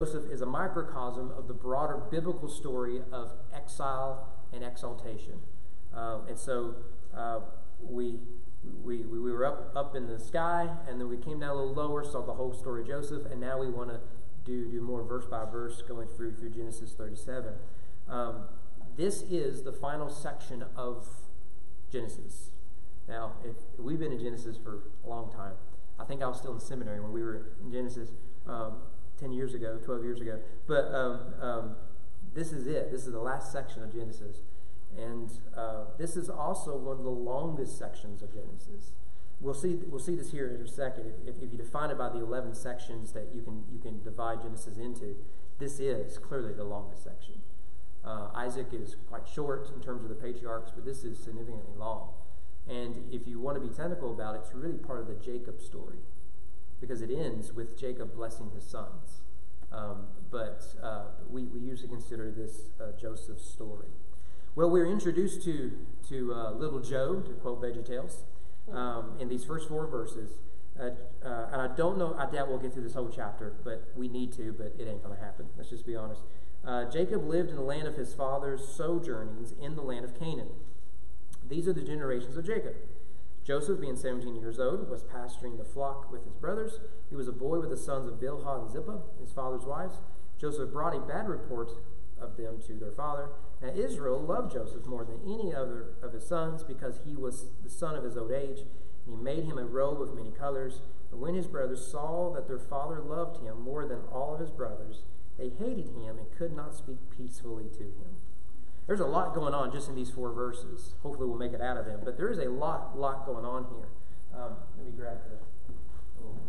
Joseph is a microcosm of the broader biblical story of exile and exaltation. We were up in the sky, and then we came down a little lower, saw the whole story of Joseph, and now we want to do more verse by verse, going through Genesis 37. This is the final section of Genesis. Now, if we've been in Genesis for a long time. I think I was still in seminary when we were in Genesis 10 years ago, 12 years ago. But this is it. This is the last section of Genesis. And this is also one of the longest sections of Genesis. We'll see this here in a second. If you define it by the 11 sections that you can divide Genesis into, this is clearly the longest section. Isaac is quite short in terms of the patriarchs, but this is significantly long. And if you want to be technical about it, it's really part of the Jacob story, because it ends with Jacob blessing his sons. But we usually consider this Joseph's story. Well, we're introduced to little Joe, to quote VeggieTales, in these first 4 verses. And I doubt we'll get through this whole chapter, but we need to, but it ain't going to happen. Let's just be honest. Jacob lived in the land of his father's sojournings in the land of Canaan. These are the generations of Jacob. Joseph, being 17 years old, was pasturing the flock with his brothers. He was a boy with the sons of Bilhah and Zilpah, his father's wives. Joseph brought a bad report of them to their father. Now Israel loved Joseph more than any other of his sons, because he was the son of his old age, and he made him a robe of many colors. But when his brothers saw that their father loved him more than all of his brothers, they hated him and could not speak peacefully to him. There's a lot going on just in these 4 verses. Hopefully we'll make it out of them. But there is a lot going on here. Let me grab the little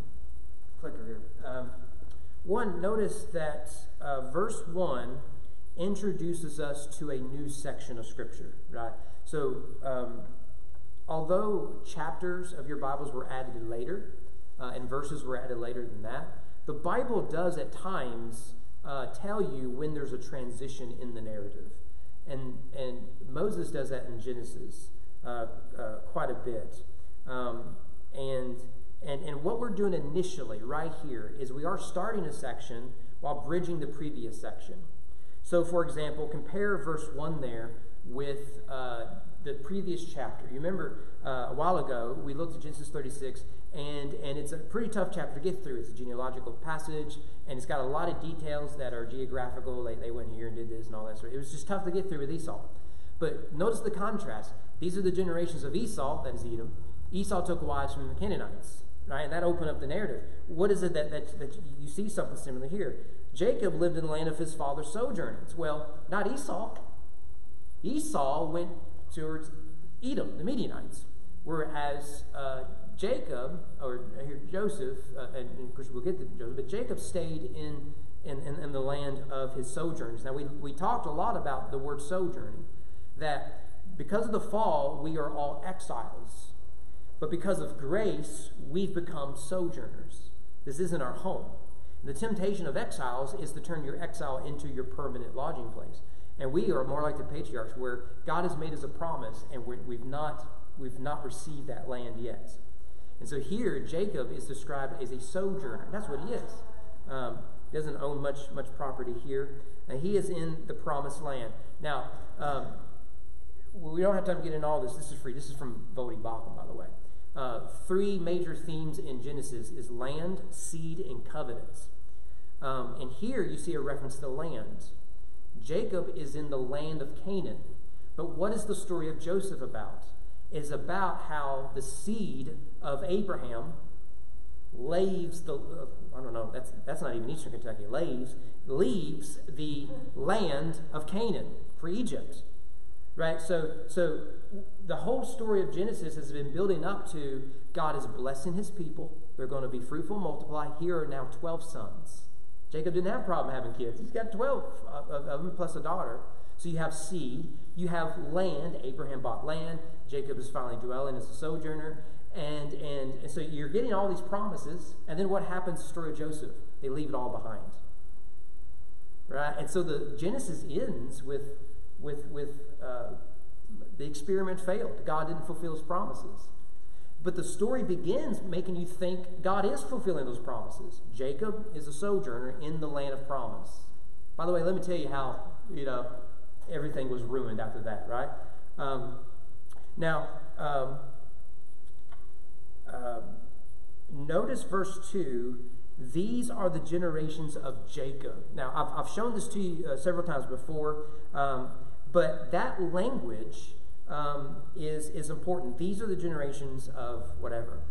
clicker here. Notice that verse 1 introduces us to a new section of Scripture, right? So, although chapters of your Bibles were added later, and verses were added later than that, the Bible does at times tell you when there's a transition in the narrative. And Moses does that in Genesis quite a bit. And what we're doing initially right here is we are starting a section while bridging the previous section. So, for example, compare verse 1 there with the previous chapter. You remember a while ago we looked at Genesis 36, and it's a pretty tough chapter to get through. It's a genealogical passage, and it's got a lot of details that are geographical. They went here and did this and all that sort. It was just tough to get through with Esau. But notice the contrast. These are the generations of Esau, that is Edom. Esau took wives from the Canaanites, right? And that opened up the narrative. What is it that you see something similar here? Jacob lived in the land of his father's sojournings. Well, not Esau. Esau went towards Edom, the Midianites, whereas Jacob, or here Joseph, and of course we'll get to Joseph, but Jacob stayed in the land of his sojourns. Now we talked a lot about the word sojourning, that because of the fall we are all exiles, but because of grace we've become sojourners. This isn't our home. The temptation of exiles is to turn your exile into your permanent lodging place. And we are more like the patriarchs, where God has made us a promise, and we've not received that land yet. And so here, Jacob is described as a sojourner. That's what he is. He doesn't own much property here. And he is in the promised land. Now, we don't have time to get into all this. This is free. This is from Voddie Baucham, by the way. 3 major themes in Genesis is land, seed, and covenants. And here you see a reference to land. Jacob is in the land of Canaan. But what is the story of Joseph about? It is about how the seed of Abraham leaves that's not even Eastern Kentucky, leaves the land of Canaan for Egypt. Right? So the whole story of Genesis has been building up to God is blessing his people. They're going to be fruitful and multiply. Here are now 12 sons. Jacob didn't have a problem having kids. He's got 12 of them plus a daughter. So you have seed. You have land. Abraham bought land. Jacob is finally dwelling as a sojourner. And so you're getting all these promises. And then what happens to the story of Joseph? They leave it all behind. Right? And so the Genesis ends with the experiment failed. God didn't fulfill his promises. But the story begins making you think God is fulfilling those promises. Jacob is a sojourner in the land of promise. By the way, let me tell you how, everything was ruined after that, right? Notice verse 2, these are the generations of Jacob. Now, I've shown this to you several times before, but that language is important. These are the generations of whatever.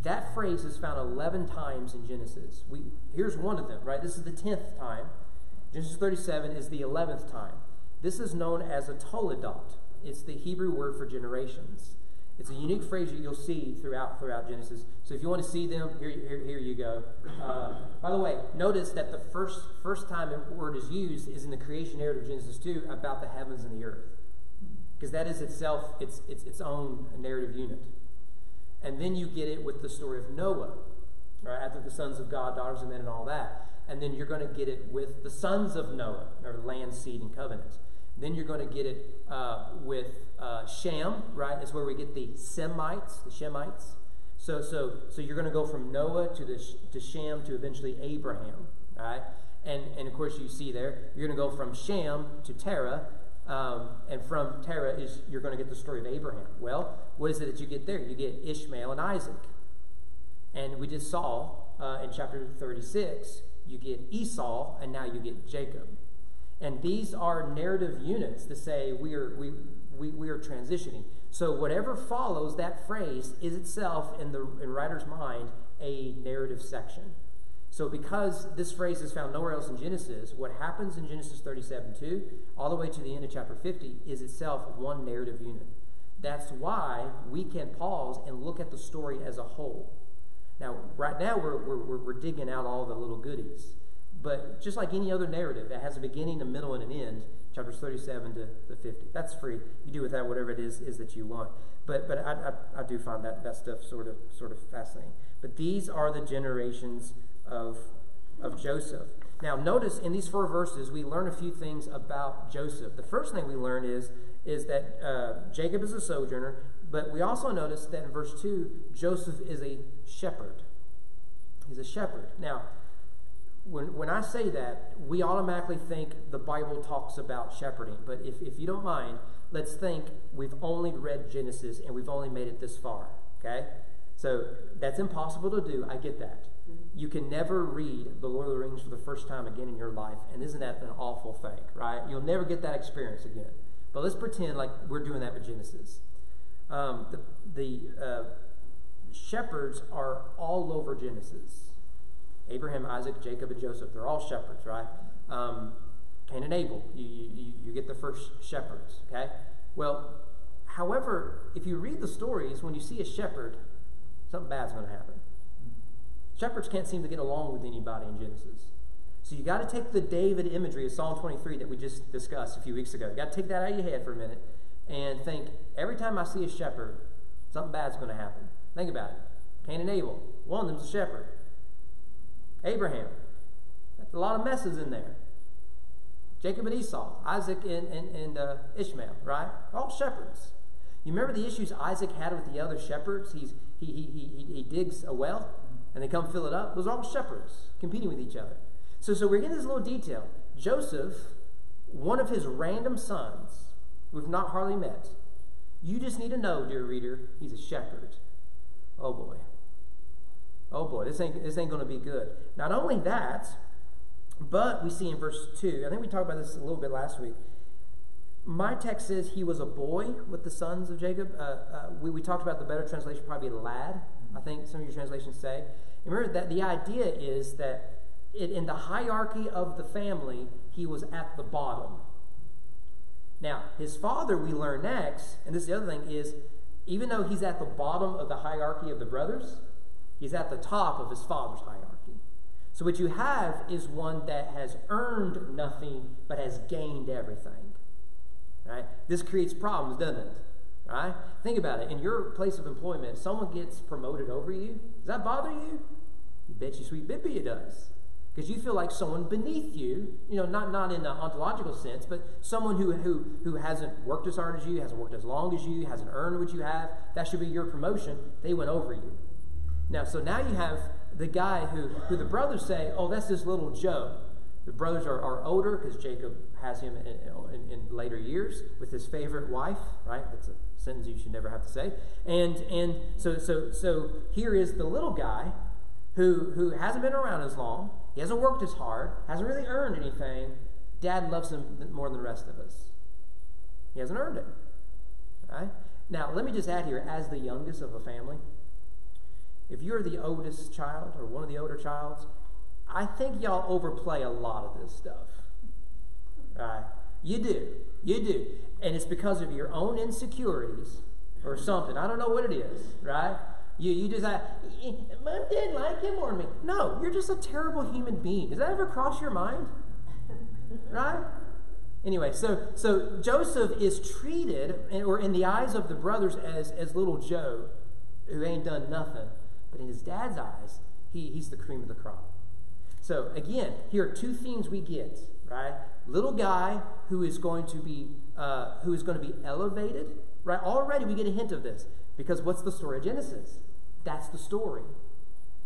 That phrase is found 11 times in Genesis. Here's one of them, right? This is the 10th time. Genesis 37 is the 11th time. This is known as a toledot. It's the Hebrew word for generations. It's a unique phrase that you'll see throughout Genesis. So if you want to see them, here you go. By the way, notice that the first time the word is used is in the creation narrative of Genesis 2 about the heavens and the earth. Because that is itself its own narrative unit. And then you get it with the story of Noah, right? After the sons of God, daughters of men, and all that. And then you're going to get it with the sons of Noah, or land, seed, and covenant. Then you're going to get it with Shem, right? That's where we get the Shemites. So you're going to go from Noah to Shem to eventually Abraham, right? And of course you see there, you're going to go from Shem to Terah, and from Terah you're going to get the story of Abraham. Well, what is it that you get there? You get Ishmael and Isaac. And we just saw in chapter 36, you get Esau, and now you get Jacob. And these are narrative units to say we are transitioning. So whatever follows that phrase is itself in writer's mind a narrative section. So because this phrase is found nowhere else in Genesis, what happens in Genesis 37:2 all the way to the end of chapter 50 is itself one narrative unit. That's why we can pause and look at the story as a whole. Now, right now we're digging out all the little goodies. But just like any other narrative, it has a beginning, a middle, and an end, chapters 37 to 50. That's free. You do with that whatever it is that you want. But I do find that stuff sort of fascinating. But these are the generations of Joseph. Now, notice in these 4 verses, we learn a few things about Joseph. The first thing we learn is that Jacob is a sojourner, but we also notice that in verse 2, Joseph is a shepherd. He's a shepherd. Now, when I say that, we automatically think the Bible talks about shepherding. But if you don't mind, let's think we've only read Genesis and we've only made it this far. Okay? So that's impossible to do. I get that. You can never read The Lord of the Rings for the first time again in your life. And isn't that an awful thing, right? You'll never get that experience again. But let's pretend like we're doing that with Genesis. The shepherds are all over Genesis. Abraham, Isaac, Jacob, and Joseph, they're all shepherds, right? Cain and Abel, you get the first shepherds, okay? Well, however, if you read the stories, when you see a shepherd, something bad's going to happen. Shepherds can't seem to get along with anybody in Genesis. So you got to take the David imagery of Psalm 23 that we just discussed a few weeks ago. You got to take that out of your head for a minute and think, every time I see a shepherd, something bad's going to happen. Think about it. Cain and Abel, one of them's a shepherd. Abraham, that's a lot of messes in there. Jacob and Esau, Isaac and Ishmael, right? All shepherds. You remember the issues Isaac had with the other shepherds? He digs a well, and they come fill it up. Those are all shepherds competing with each other. So we're getting this little detail. Joseph, one of his random sons, we've not hardly met. You just need to know, dear reader, he's a shepherd. Oh boy. Oh boy, this ain't going to be good. Not only that, but we see in verse 2, I think we talked about this a little bit last week. My text says he was a boy with the sons of Jacob. We talked about the better translation, probably a lad, I think some of your translations say. And remember that the idea is that in the hierarchy of the family, he was at the bottom. Now, his father, we learn next, and this is the other thing, is even though he's at the bottom of the hierarchy of the brothers, he's at the top of his father's hierarchy. So what you have is one that has earned nothing but has gained everything. Right? This creates problems, doesn't it? Right? Think about it. In your place of employment, if someone gets promoted over you, does that bother you? You bet you sweet bippy it does. Because you feel like someone beneath you, not in an ontological sense, but someone who hasn't worked as hard as you, hasn't worked as long as you, hasn't earned what you have. That should be your promotion. They went over you. Now you have the guy who the brothers say, oh, that's this little Joe. The brothers are older because Jacob has him in later years with his favorite wife, right? That's a sentence you should never have to say. And so here is the little guy who hasn't been around as long. He hasn't worked as hard, hasn't really earned anything. Dad loves him more than the rest of us. He hasn't earned it. Right? Now, let me just add here, as the youngest of a family, if you're the oldest child or one of the older childs, I think y'all overplay a lot of this stuff. Right? You do. And it's because of your own insecurities or something. I don't know what it is, right? You just like, Mom didn't like him more than me. No, you're just a terrible human being. Does that ever cross your mind? Right? Anyway, so Joseph is treated, or in the eyes of the brothers, as little Joe, who ain't done nothing. But in his dad's eyes, he's the cream of the crop. So again, here are two things we get, right? Little guy who is going to be elevated, right? Already we get a hint of this, because what's the story of Genesis? That's the story.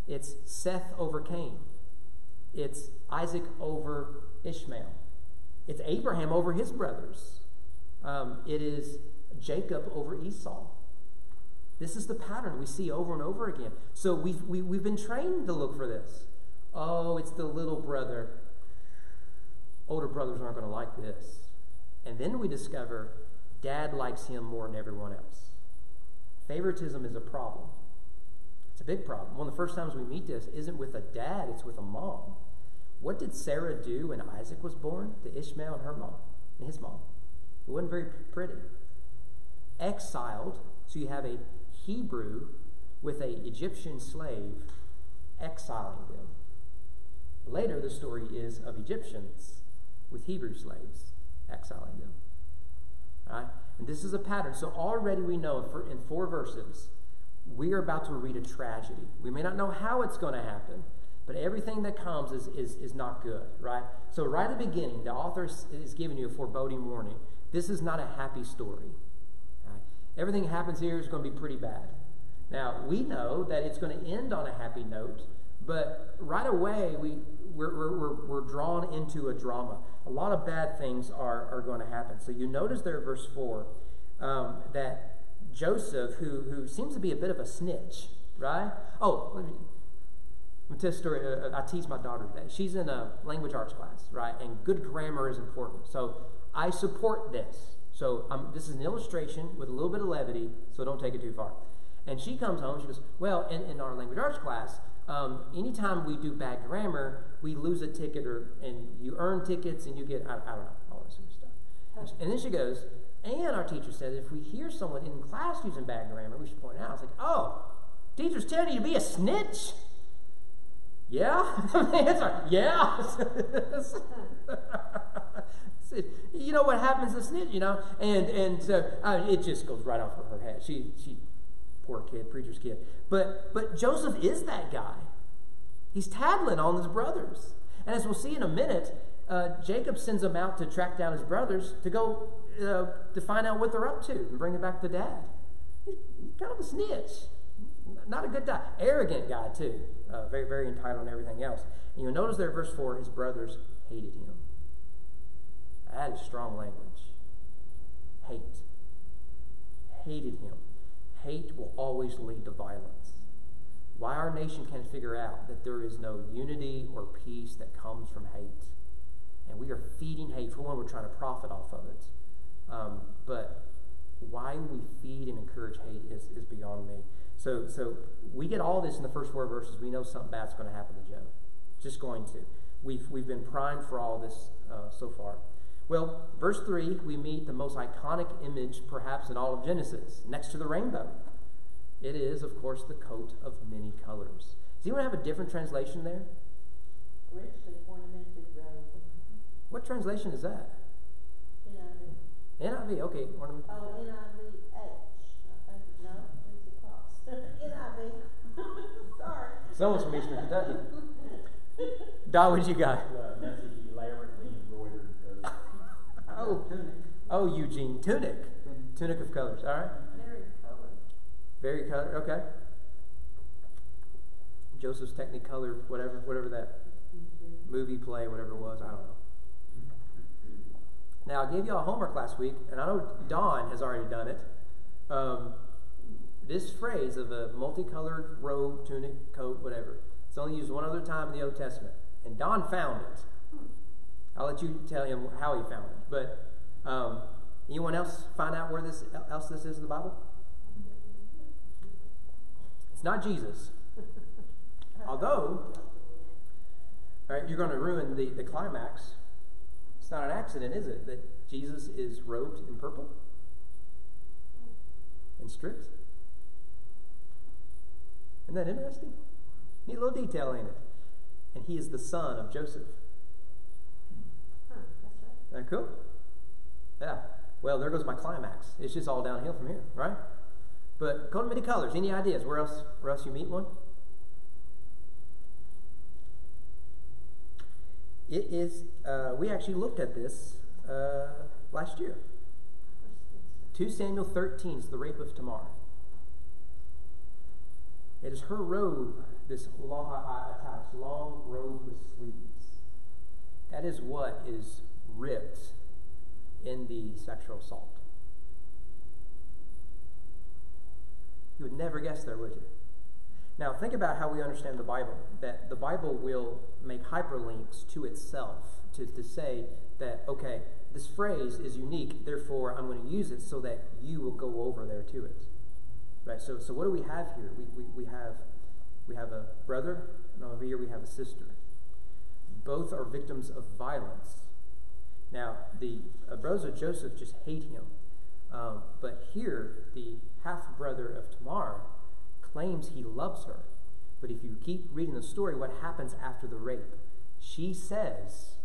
It's Seth over Cain. It's Isaac over Ishmael. It's Abraham over his brothers. It is Jacob over Esau. This is the pattern we see over and over again. So we've been trained to look for this. Oh, it's the little brother. Older brothers aren't going to like this. And then we discover dad likes him more than everyone else. Favoritism is a problem. It's a big problem. One of the first times we meet this isn't with a dad, it's with a mom. What did Sarah do when Isaac was born to Ishmael and her mom and his mom? It wasn't very pretty. Exiled, so you have a Hebrew with an Egyptian slave exiling them. Later, the story is of Egyptians with Hebrew slaves exiling them. All right? And this is a pattern. So already we know in 4 verses, we are about to read a tragedy. We may not know how it's going to happen, but everything that comes is not good, right? So right at the beginning, the author is giving you a foreboding warning. This is not a happy story. Right? Everything happens here is going to be pretty bad. Now, we know that it's going to end on a happy note, but right away, we're drawn into a drama. A lot of bad things are going to happen. So you notice there, verse 4, that Joseph, who seems to be a bit of a snitch, right? Oh, let me tell you a story. I teach my daughter today. She's in a language arts class, right? And good grammar is important. So I support this. So this is an illustration with a little bit of levity, so don't take it too far. And she comes home, she goes, well, in our language arts class, anytime we do bad grammar, we lose a ticket, and you earn tickets, and you get, I don't know, all this sort of stuff. And then she goes, and our teacher said if we hear someone in class using bad grammar, we should point it out. I was like, oh, teacher's telling you to be a snitch? Yeah? The answer, yeah. You know what happens to snitch, And so it just goes right off of her head. She poor kid, preacher's kid. But Joseph is that guy. He's tattling on his brothers. And as we'll see in a minute, Jacob sends him out to track down his brothers to go to find out what they're up to and bring it back to dad. He's kind of a snitch. Not a good guy. Arrogant guy, too. Very, very entitled and everything else. And you'll notice there, verse 4, his brothers hated him. That is strong language. Hate. Hated him. Hate will always lead to violence. Why our nation can't figure out that there is no unity or peace that comes from hate. And we are feeding hate. For one, we're trying to profit off of it. But why we feed and encourage hate is beyond me. So we get all this in the first 4 verses. We know something bad's going to happen to Joe. Just going to. We've been primed for all this so far. Well, verse 3, we meet the most iconic image perhaps in all of Genesis, next to the rainbow. It is, of course, the coat of many colors. Does anyone have a different translation there? Richly ornamented robe. What translation is that? NIV. NIV, okay. Ornament. Oh, NIVH. I think, no, it's a cross. NIV. Sorry. Someone's from Eastern Kentucky. Don, what you got? Message elaborately embroidered coat. Oh, Eugene, tunic. Tunic of colors. All right. Very colored. Very colored. Okay. Joseph's Technicolor, whatever that movie play, whatever it was, I don't know. Now, I gave you all homework last week, and I know Don has already done it. This phrase of a multicolored robe, tunic, coat, whatever, it's only used one other time in the Old Testament, and Don found it. I'll let you tell him how he found it. But anyone else find out where this is in the Bible? It's not Jesus. Although, all right, you're going to ruin the climax. It's not an accident, is it, that Jesus is robed in purple and stripped? Isn't that interesting? Neat little detail, ain't it? And he is the son of Joseph. That's right. Isn't that cool? Yeah. Well, there goes my climax. It's just all downhill from here, right? But coat of many colors. Any ideas? Where else you meet one? It is, we actually looked at this last year. 2 Samuel 13 is the rape of Tamar. It is her robe, this long robe with sleeves. That is what is ripped in the sexual assault. You would never guess there, would you? Now, think about how we understand the Bible, that the Bible will make hyperlinks to itself to say that, okay, this phrase is unique, therefore I'm going to use it so that you will go over there to it. Right? So what do we have here? We have a brother, and over here we have a sister. Both are victims of violence. Now, the brothers of Joseph just hate him. But here, the half-brother of Tamar claims he loves her. But if you keep reading the story, what happens after the rape? She says,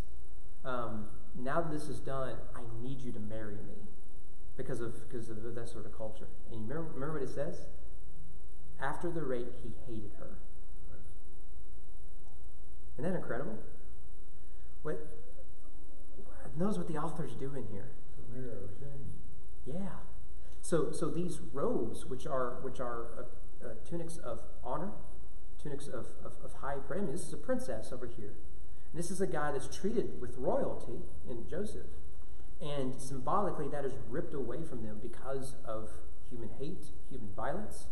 now that this is done, I need you to marry me. Because of that sort of culture. And you remember what it says? After the rape, he hated her. Isn't that incredible? Notice what the author's doing here. It's a mirror of shame. Yeah. So these robes, which are tunics of honor, tunics of high praise. I mean, this is a princess over here. And this is a guy that's treated with royalty in Joseph. And symbolically, that is ripped away from them because of human hate, human violence,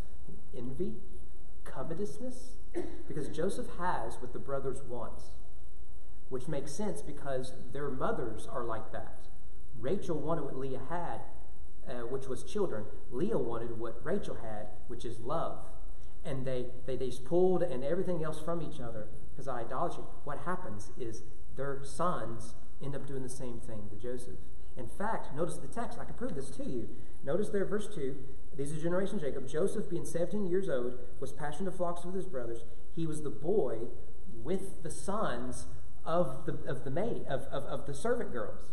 envy, covetousness. Because Joseph has what the brothers want, which makes sense because their mothers are like that. Rachel wanted what Leah had, which was children. Leah wanted what Rachel had, which is love. And they pulled and everything else from each other because of idolatry. What happens is their sons end up doing the same thing to Joseph. In fact, notice the text. I can prove this to you. Notice there, verse 2. These are generation Jacob. Joseph, being 17 years old, was pasturing the flocks with his brothers. He was the boy with the sons of the servant girls.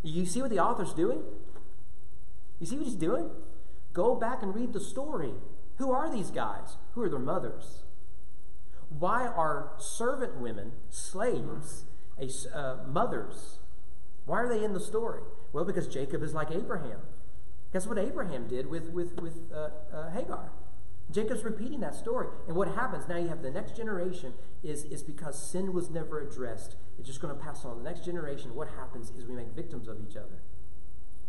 You see what the author's doing? You see what he's doing? Go back and read the story. Who are these guys? Who are their mothers? Why are servant women, slaves, mothers? Why are they in the story? Well, because Jacob is like Abraham. Guess what Abraham did with Hagar? Jacob's repeating that story. And what happens, now you have the next generation, is because sin was never addressed. It's just going to pass on. The next generation, what happens is we make victims of each other.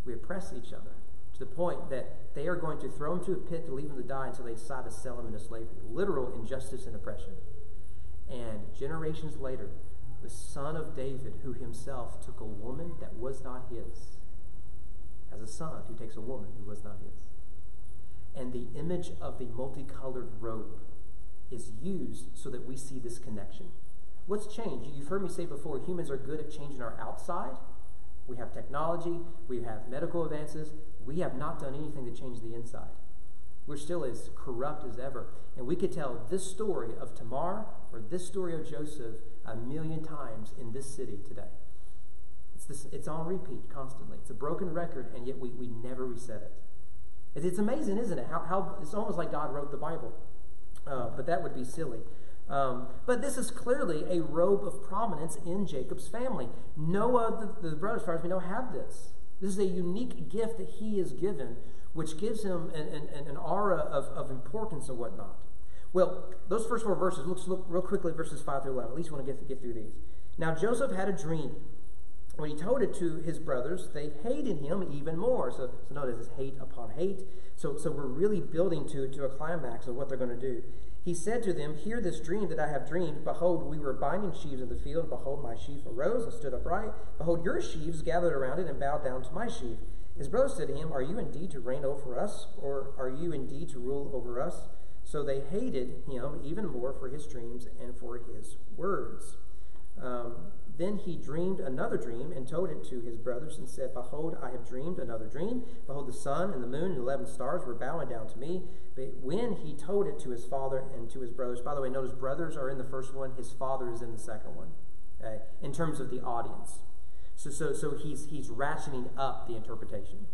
We oppress each other to the point that they are going to throw him to a pit to leave him to die until they decide to sell him into slavery. Literal injustice and oppression. And generations later, the son of David, who himself took a woman that was not his, as a son who takes a woman who was not his. And the image of the multicolored robe is used so that we see this connection. What's changed? You've heard me say before, humans are good at changing our outside. We have technology, we have medical advances. We have not done anything to change the inside. We're still as corrupt as ever. And we could tell this story of Tamar or this story of Joseph 1,000,000 times in this city today. It's on repeat constantly. It's a broken record, and yet we never reset it. It's amazing, isn't it? How it's almost like God wrote the Bible. But that would be silly. But this is clearly a robe of prominence in Jacob's family. No other the brothers, as far as we know, have this. This is a unique gift that he is given, which gives him an aura of importance and whatnot. Well, those first 4 verses, let's look real quickly at verses 5 through 11. At least we want to get through these. Now Joseph had a dream. When he told it to his brothers, they hated him even more. So notice it's hate upon hate. So we're really building to a climax of what they're going to do. He said to them, "Hear this dream that I have dreamed. Behold, we were binding sheaves in the field. And behold, my sheaf arose and stood upright. Behold, your sheaves gathered around it and bowed down to my sheaf." His brothers said to him, "Are you indeed to reign over us, or are you indeed to rule over us?" So they hated him even more for his dreams and for his words. Then he dreamed another dream and told it to his brothers and said, "Behold, I have dreamed another dream. Behold, the sun and the moon and 11 stars were bowing down to me." But when he told it to his father and to his brothers, by the way, notice brothers are in the first one, his father is in the second one, okay, in terms of the audience. So he's ratcheting up the interpretation,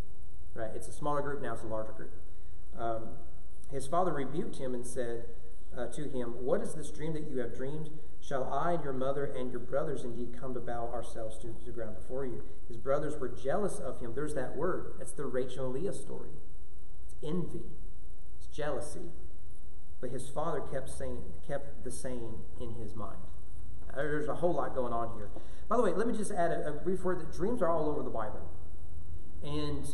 right? It's a smaller group, now it's a larger group. His father rebuked him and said to him, "What is this dream that you have dreamed? Shall I and your mother and your brothers indeed come to bow ourselves to the ground before you?" His brothers were jealous of him. There's that word. That's the Rachel and Leah story. It's envy. It's jealousy. But his father kept the saying in his mind. There's a whole lot going on here. By the way, let me just add a brief word that dreams are all over the Bible. And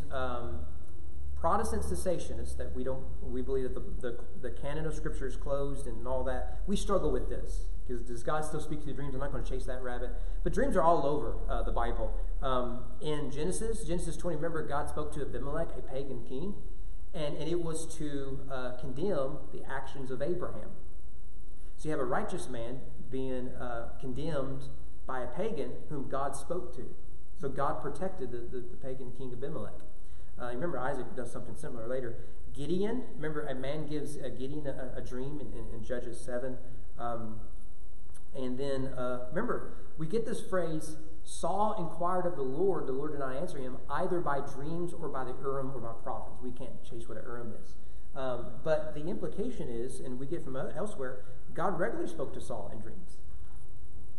Protestant cessationists, that we believe that the canon of Scripture is closed and all that, we struggle with this. Because does God still speak through dreams? I'm not going to chase that rabbit. But dreams are all over the Bible. In Genesis 20, remember God spoke to Abimelech, a pagan king, and it was to condemn the actions of Abraham. So you have a righteous man being condemned by a pagan whom God spoke to. So God protected the pagan king Abimelech. Remember, Isaac does something similar later. Gideon, remember, a man gives Gideon a dream in Judges 7. And then, remember, we get this phrase, Saul inquired of the Lord did not answer him, either by dreams or by the Urim or by prophets. We can't chase what an Urim is. But the implication is, and we get from elsewhere, God regularly spoke to Saul in dreams.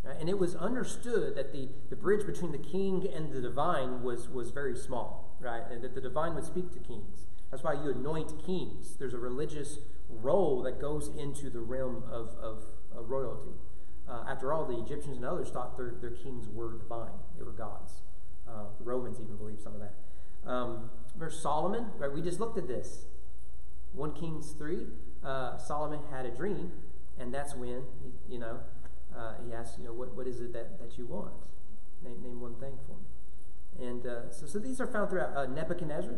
And it was understood that the bridge between the king and the divine was very small, right? And that the divine would speak to kings. That's why you anoint kings. There's a religious role that goes into the realm of royalty. After all, the Egyptians and others thought their kings were divine. They were gods. The Romans even believed some of that. Remember Solomon? Right? We just looked at this. 1 Kings 3, Solomon had a dream, and that's when, he asked, what is it that you want? Name one thing for me. And so these are found throughout. Nebuchadnezzar,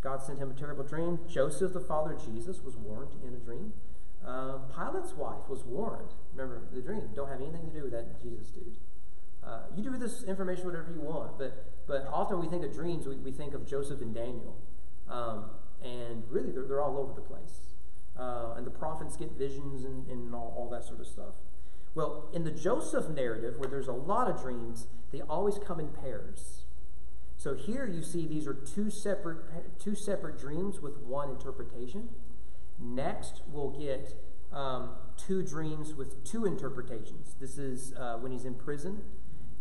God sent him a terrible dream. Joseph, the father of Jesus, was warned in a dream. Pilate's wife was warned. Remember the dream. Don't have anything to do with that Jesus dude. You do with this information whatever you want. But often we think of dreams, we think of Joseph and Daniel. And really, they're all over the place. And the prophets get visions and all that sort of stuff. Well, in the Joseph narrative, where there's a lot of dreams, they always come in pairs. So here you see these are two separate dreams with one interpretation. Next, we'll get 2 dreams with 2 interpretations. This is when he's in prison.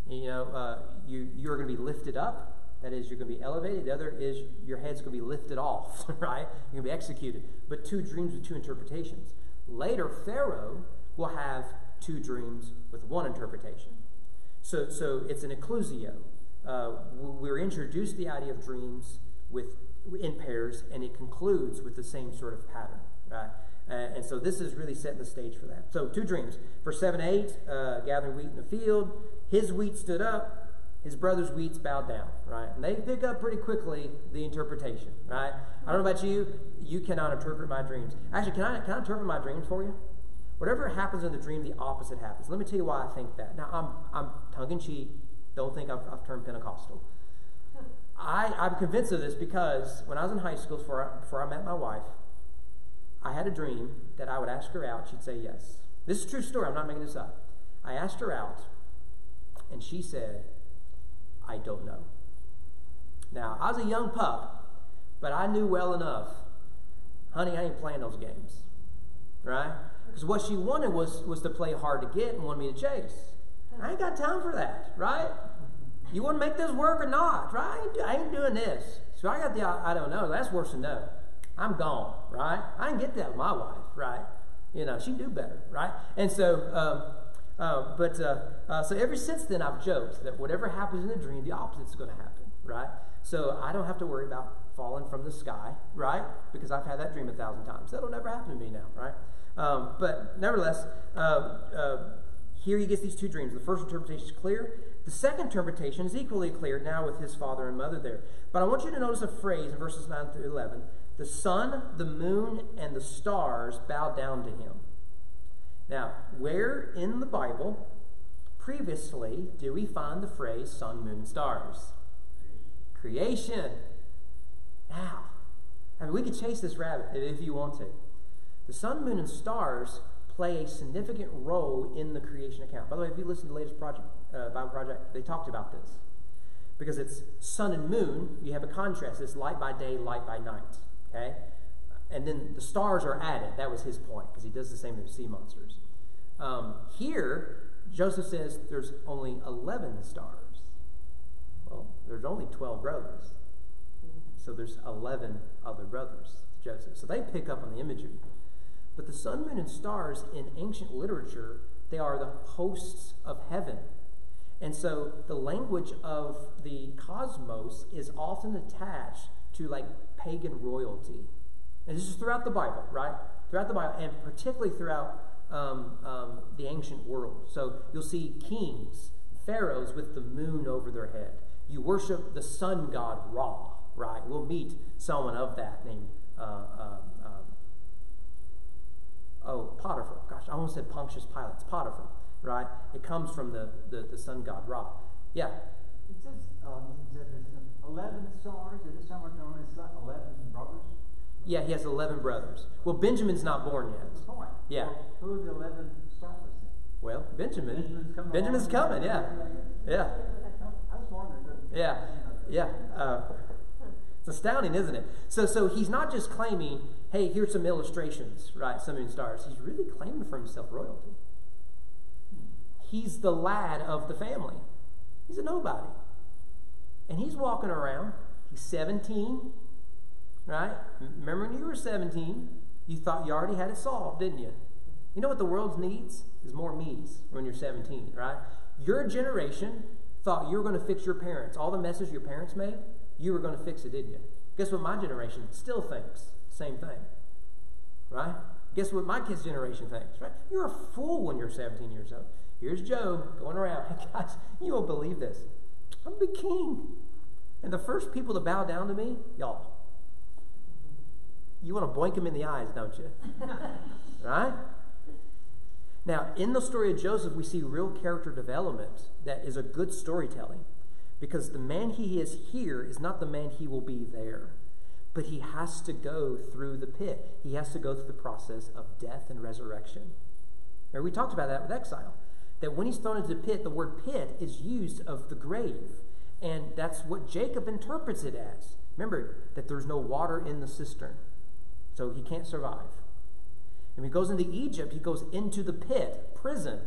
You're going to be lifted up. That is, you're going to be elevated. The other is your head's going to be lifted off, right? You're going to be executed. But 2 dreams with 2 interpretations. Later, Pharaoh will have 2 dreams with 1 interpretation. So it's an ecclusio. We're introduced to the idea of dreams in pairs, and it concludes with the same sort of pattern, right? And so this is really setting the stage for that. So 2 dreams. Verse 7-8, gathering wheat in the field. His wheat stood up. His brother's wheats bowed down, right? And they pick up pretty quickly the interpretation, right? I don't know about you. You cannot interpret my dreams. Actually, can I interpret my dreams for you? Whatever happens in the dream, the opposite happens. Let me tell you why I think that. Now, I'm tongue-in-cheek. Don't think I've turned Pentecostal. I'm convinced of this because when I was in high school, before I met my wife, I had a dream that I would ask her out. She'd say yes. This is a true story. I'm not making this up. I asked her out, and she said, "I don't know." Now, I was a young pup, but I knew well enough, honey, I ain't playing those games, right? Because what she wanted was to play hard to get and wanted me to chase. I ain't got time for that, right? You want to make this work or not, right? I ain't doing this. So I got I don't know. That's worse than no. I'm gone, right? I didn't get that with my wife, right? She knew better, right? And so, so ever since then, I've joked that whatever happens in a dream, the opposite is going to happen, right? So I don't have to worry about falling from the sky, right? Because I've had that dream 1,000 times. That'll never happen to me now, right? But nevertheless, here he gets these two dreams. The first interpretation is clear. The second interpretation is equally clear now with his father and mother there. But I want you to notice a phrase in verses 9 through 11. The sun, the moon, and the stars bow down to him. Now, where in the Bible previously do we find the phrase sun, moon, and stars? Creation. Now, we could chase this rabbit if you want to. The sun, moon, and stars play a significant role in the creation account. By the way, if you listen to the latest Bible project, they talked about this. Because it's sun and moon, you have a contrast. It's light by day, light by night. Okay? And then the stars are added. That was his point, because he does the same with sea monsters. Here, Joseph says there's only 11 stars. Well, there's only 12 brothers. So there's 11 other brothers to Joseph. So they pick up on the imagery. But the sun, moon, and stars in ancient literature, they are the hosts of heaven. And so the language of the cosmos is often attached to like pagan royalty. And this is throughout the Bible, right? Throughout the Bible, and particularly throughout the ancient world. So you'll see kings, pharaohs with the moon over their head. You worship the sun god Ra, right? We'll meet someone of that named Potiphar. Gosh, I almost said Pontius Pilate. It's Potiphar, right? It comes from the sun god Ra. Yeah. It says 11 stars. At this time, we're going to 11 brothers. Yeah, he has 11 brothers. Well, Benjamin's not born yet. That's the point. Yeah. Who are the 11 stars? Well, Benjamin's Benjamin's coming. Yeah. Yeah. I was wondering. Yeah. Yeah. It's astounding, isn't it? So he's not just claiming, hey, here's some illustrations, right? Sun, moon, stars. He's really claiming for himself royalty. He's the lad of the family. He's a nobody. And he's walking around. He's 17, right? Remember when you were 17, you thought you already had it solved, didn't you? You know what the world needs? Is more me's when you're 17, right? Your generation thought you were going to fix your parents. All the messes your parents made, you were going to fix it, didn't you? Guess what my generation still thinks? Same thing, right? Guess what my kids' generation thinks, right? You're a fool when you're 17 years old. Here's Joe going around. Hey, guys, you won't believe this. I'm the king. And the first people to bow down to me, y'all. You want to boink them in the eyes, don't you? Right? Now, in the story of Joseph, we see real character development that is a good storytelling. Because the man he is here is not the man he will be there. But he has to go through the pit. He has to go through the process of death and resurrection. Remember, we talked about that with exile. That when he's thrown into the pit, the word pit is used of the grave. And that's what Jacob interprets it as. Remember, that there's no water in the cistern. So he can't survive. And when he goes into Egypt, he goes into the pit, prison.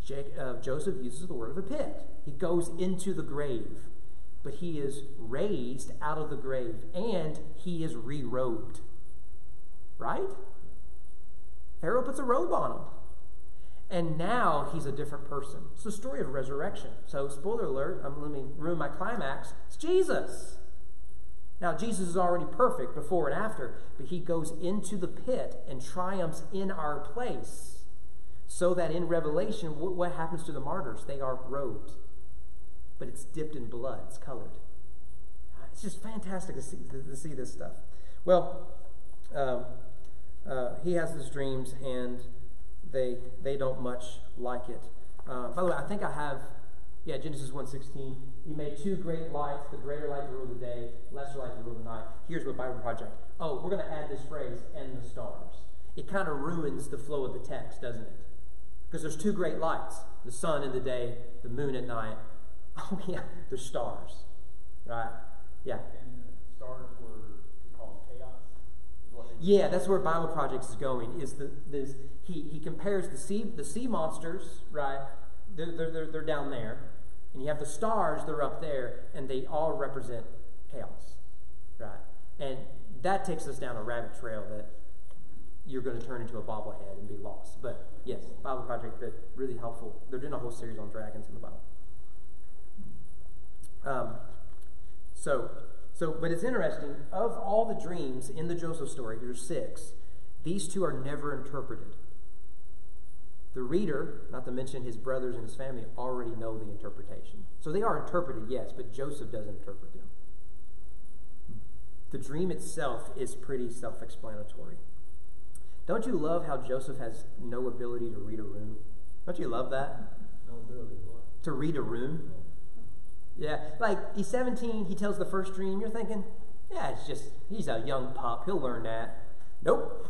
Joseph uses the word of a pit. He goes into the grave. But he is raised out of the grave. And he is re-robed. Right? Pharaoh puts a robe on him. And now he's a different person. It's the story of resurrection. So, spoiler alert, let me ruin my climax. It's Jesus. Now, Jesus is already perfect before and after, but he goes into the pit and triumphs in our place. So that in Revelation, what happens to the martyrs? They are robed. But it's dipped in blood. It's colored. It's just fantastic to see this stuff. Well, he has these dreams, and they don't much like it. By the way, I think I have, Genesis 1:16. He made two great lights, the greater light to rule the day, lesser light to rule the night. Here's what Bible Project. Oh, we're going to add this phrase, and the stars. It kind of ruins the flow of the text, doesn't it? Because there's two great lights, the sun in the day, the moon at night. Oh, yeah, there's stars. Right? Yeah. And the stars were called chaos, is what they Yeah, that's where Bible Projects is going. He compares the sea monsters, right? They're down there, and you have the stars. They're up there, and they all represent chaos, right? And that takes us down a rabbit trail that you're going to turn into a bobblehead and be lost. But yes, Bible Project, but really helpful. They're doing a whole series on dragons in the Bible. But it's interesting. Of all the dreams in the Joseph story, there's 6. These 2 are never interpreted. The reader, not to mention his brothers and his family, already know the interpretation. So they are interpreted, yes, but Joseph doesn't interpret them. The dream itself is pretty self-explanatory. Don't you love how Joseph has no ability to read a room? Don't you love that? No ability, what? To read a room? Yeah, like he's 17, he tells the first dream, you're thinking, yeah, he's a young pup, he'll learn that. Nope.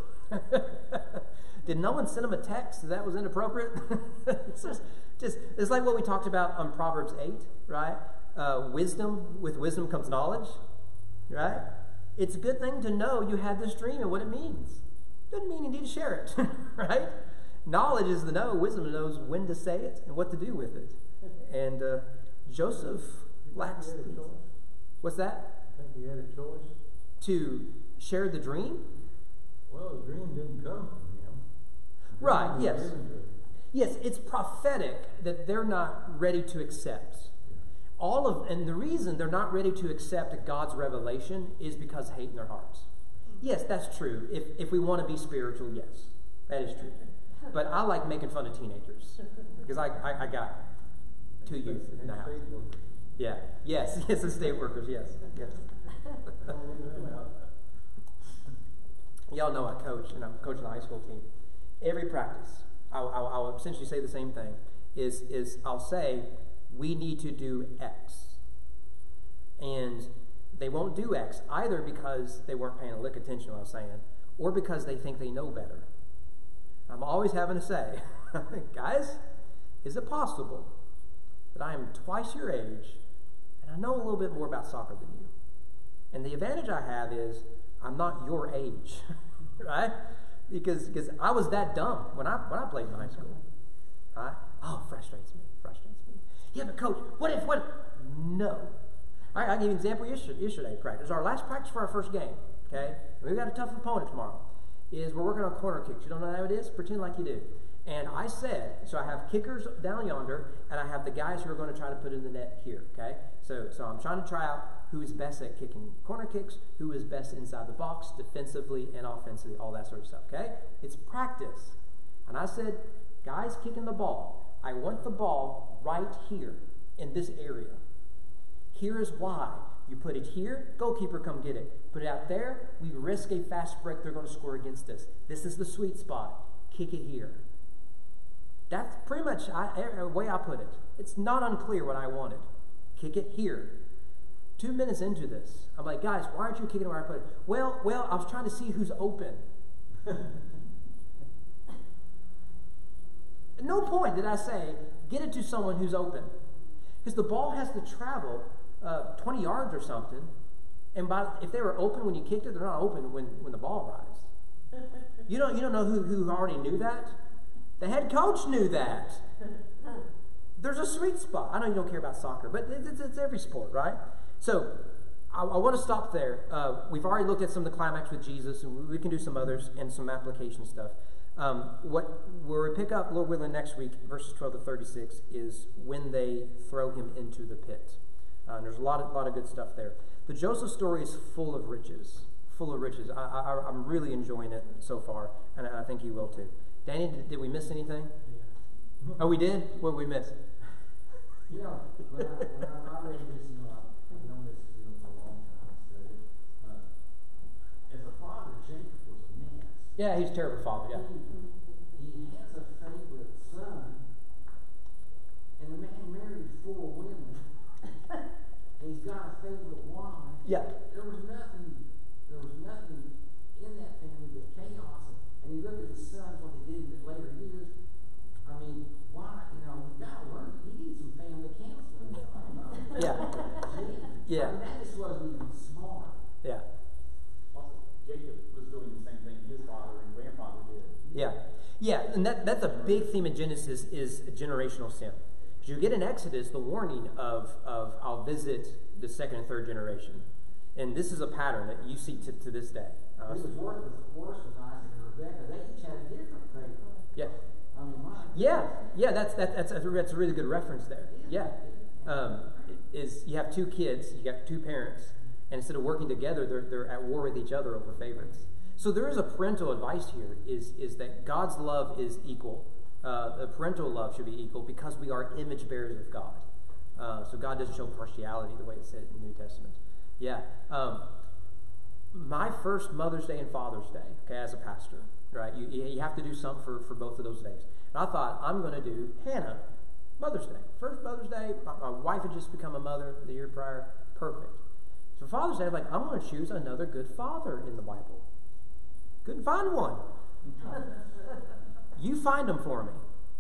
Did no one send him a text that was inappropriate? It's like what we talked about on Proverbs 8, right? With wisdom comes knowledge, right? It's a good thing to know you had this dream and what it means. Doesn't mean you need to share it, right? Knowledge is the know. Wisdom knows when to say it and what to do with it. And Joseph lacks. What's that? I think he had a choice. To share the dream? Well, the dream didn't come from him. Right, yes. Yes, it's prophetic that they're not ready to accept. And the reason they're not ready to accept God's revelation is because of hate in their hearts. Yes, that's true. If we want to be spiritual, yes, that is true. But I like making fun of teenagers because I got 2 youth in the house. Yeah, yes, estate workers, yes. Y'all know I coach, and I'm coaching the high school team. Every practice, I'll essentially say the same thing. Is I'll say we need to do X, and they won't do X either because they weren't paying a lick attention to what I was saying, or because they think they know better. I'm always having to say, guys, is it possible that I am twice your age and I know a little bit more about soccer than you? And the advantage I have is I'm not your age, right? Because I was that dumb when I played in high school. Right? Oh, frustrates me. Yeah, but coach, what if? No. I'll give you an example yesterday practice. Our last practice for our first game, okay? We've got a tough opponent tomorrow. Is we're working on corner kicks. You don't know how it is? Pretend like you do. And I said, so I have kickers down yonder, and I have the guys who are going to try to put in the net here, okay? So I'm trying to try out who is best at kicking corner kicks, who is best inside the box, defensively and offensively, all that sort of stuff, okay? It's practice. And I said, guys kicking the ball, I want the ball right here in this area. Here is why. You put it here, goalkeeper come get it. Put it out there, we risk a fast break, they're going to score against us. This is the sweet spot. Kick it here. That's pretty much the way I put it. It's not unclear what I wanted. Kick it here. 2 minutes into this, I'm like, guys, why aren't you kicking it where I put it? Well, I was trying to see who's open. At no point did I say, get it to someone who's open. Because the ball has to travel 20 yards or something. And if they were open when you kicked it, they're not open when the ball arrives. You don't know who already knew that? The head coach knew that. There's a sweet spot. I know you don't care about soccer, but it's every sport, right? So I want to stop there. We've already looked at some of the climax with Jesus, and we can do some others and some application stuff. Where we pick up, Lord willing, next week, verses 12 to 36, is when they throw him into the pit. There's a lot of good stuff there. The Joseph story is full of riches. I'm really enjoying it so far, and I think you will too. Danny, did we miss anything? Yeah. Oh, we did? What did we miss? Yeah, when I read this, I've known this for a long time. As a father, Jacob was a mess. Yeah, he's a terrible father, yeah. He has a favorite son, and the man married 4 women, and he's got a favorite wife. Yeah. There was nothing in that family but chaos. And you look at his sons, what they did in the later years. I mean, why? You gotta learn. He needs some family counseling. I don't know. Yeah. Gee. Yeah. I mean, that just wasn't even smart. Yeah. Also, Jacob was doing the same thing Yeah. Yeah, and that's a big theme in Genesis is generational sin. Because you get in Exodus the warning of I'll visit the second and third generation. And this is a pattern that you see to this day. It was worse with Isaac and Rebecca. They each had a different fate. Yeah. I mean, Yeah, that's a really good reference there. Yeah. Is you have two kids, you got two parents, and instead of working together, they're at war with each other over favorites. So there is a parental advice here, is that God's love is equal. The parental love should be equal because we are image bearers of God. So God doesn't show partiality the way it said in the New Testament. Yeah. My first Mother's Day and Father's Day, okay, as a pastor, right? You have to do something for both of those days. And I thought, I'm going to do Hannah, Mother's Day. First Mother's Day, my wife had just become a mother the year prior. Perfect. So Father's Day, I'm like, I'm going to choose another good father in the Bible. Couldn't find one. You find them for me.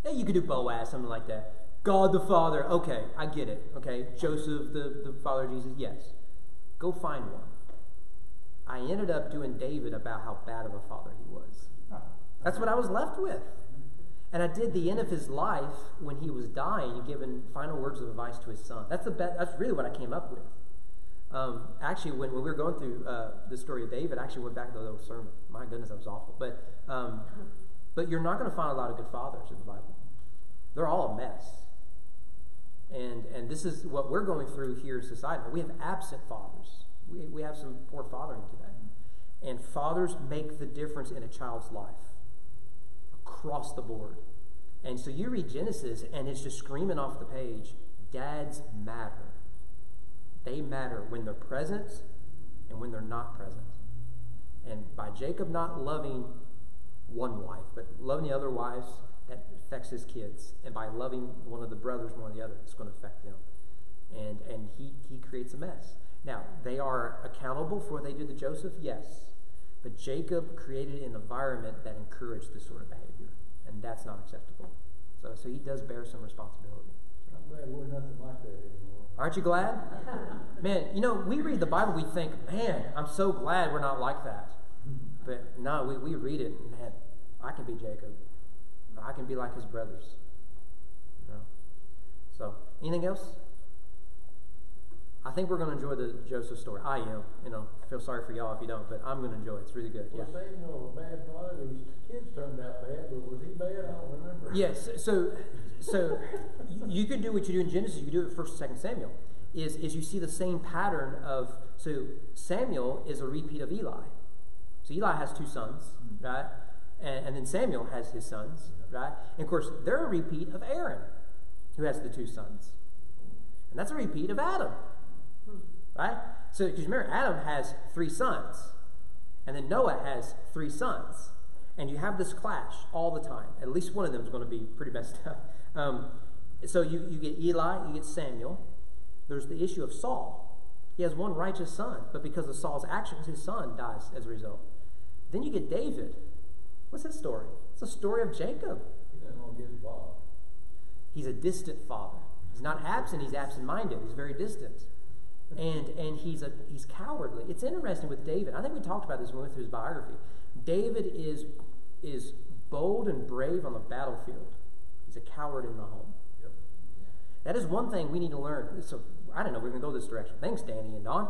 Yeah, you could do Boaz, something like that. God the Father. Okay, I get it. Okay, Joseph, the father of Jesus. Yes. Go find one. I ended up doing David about how bad of a father he was. That's what I was left with. And I did the end of his life when he was dying, giving final words of advice to his son. That's really what I came up with. Actually, when we were going through the story of David, I actually went back to the old sermon. My goodness, that was awful. But you're not going to find a lot of good fathers in the Bible. They're all a mess. And this is what we're going through here in society. We have absent fathers. We have some poor fathering today. And fathers make the difference in a child's life across the board. And so you read Genesis, and it's just screaming off the page, dads matter. They matter when they're present and when they're not present. And by Jacob not loving one wife, but loving the other wives, that affects his kids. And by loving one of the brothers more than the other, it's going to affect them. And he creates a mess. Now, they are accountable for what they did to Joseph, yes. But Jacob created an environment that encouraged this sort of behavior. And that's not acceptable. So he does bear some responsibility. I'm glad we're nothing like that anymore. Aren't you glad? Man, we read the Bible, we think, man, I'm so glad we're not like that. But no, we read it, man, I can be Jacob. I can be like his brothers. So, anything else? I think we're going to enjoy the Joseph story. I am. Feel sorry for y'all if you don't, but I'm going to enjoy it. It's really good. Yeah. Well, Samuel, a bad father, his kids turned out bad, but was he bad? I don't remember. Yes. So you could do what you do in Genesis. You could do it 1st and 2nd Samuel. Is you see the same pattern of, so Samuel is a repeat of Eli. So Eli has 2 sons, right? And then Samuel has his sons, right? And of course, they're a repeat of Aaron, who has the 2 sons. And that's a repeat of Adam, right? So, because remember, Adam has 3 sons. And then Noah has 3 sons. And you have this clash all the time. At least one of them is going to be pretty messed up. So you get Eli, you get Samuel. There's the issue of Saul. He has one righteous son, but because of Saul's actions, his son dies as a result. Then you get David. What's his story? It's a story of Jacob. He doesn't want to get involved. He's a distant father. He's not absent, he's absent-minded. He's very distant. And he's cowardly. It's interesting with David. I think we talked about this when we went through his biography. David is bold and brave on the battlefield. He's a coward in the home. Yep. That is one thing we need to learn. So I don't know, we're going to go this direction. Thanks, Danny and Don.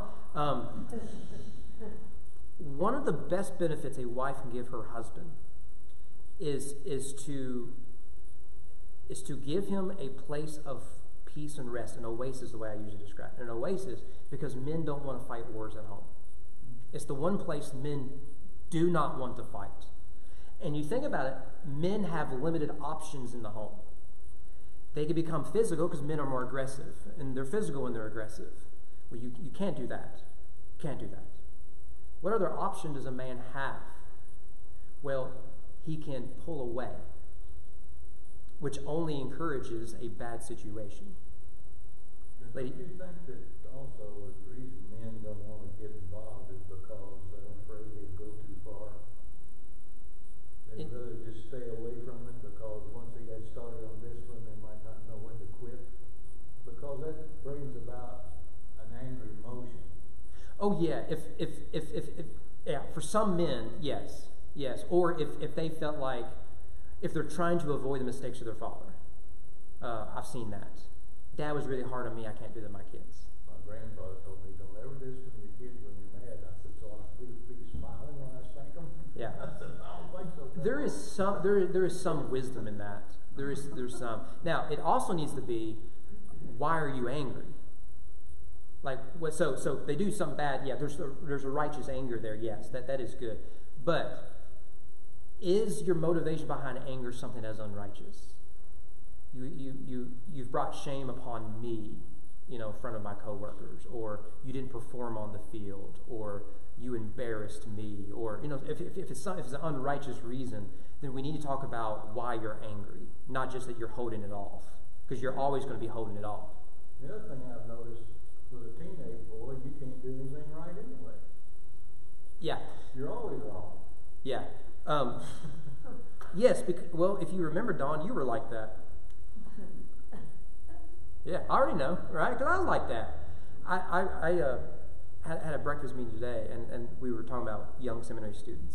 One of the best benefits a wife can give her husband is to give him a place of peace and rest, an oasis, the way I usually describe it. An oasis, because men don't want to fight wars at home. It's the one place men do not want to fight. And you think about it, men have limited options in the home. They can become physical because men are more aggressive, and they're physical when they're aggressive. Well, you can't do that. Can't do that. What other option does a man have? Well, he can pull away, which only encourages a bad situation. Do you think that also the reason men don't want to get involved is because they're afraid they'll go too far? They'd rather just stay away from it because once they get started on this one, they might not know when to quit. Because that brings about an angry emotion. Oh yeah, if for some men, yes. Yes. Or if they felt like, if they're trying to avoid the mistakes of their father. I've seen that. Dad was really hard on me. I can't do that to my kids. My grandfather told me, don't ever discipline your kids when you're mad. I said, so I have to be smiling when I spank them? Yeah. I said, I don't think so. There is some wisdom in that. There's some. Now, it also needs to be, why are you angry? Like, so they do something bad. Yeah, there's a righteous anger there. Yes, that is good. But is your motivation behind anger something that is unrighteous? You've brought shame upon me, in front of my coworkers, or you didn't perform on the field, or you embarrassed me, or if it's an unrighteous reason, then we need to talk about why you're angry, not just that you're holding it off, because you're always going to be holding it off. The other thing I've noticed with a teenage boy, you can't do anything right anyway. Yeah. You're always wrong. Yeah. Yes. Well, if you remember, Dawn, you were like that. Yeah, I already know, right? Because I was like that. I had a breakfast meeting today, and we were talking about young seminary students.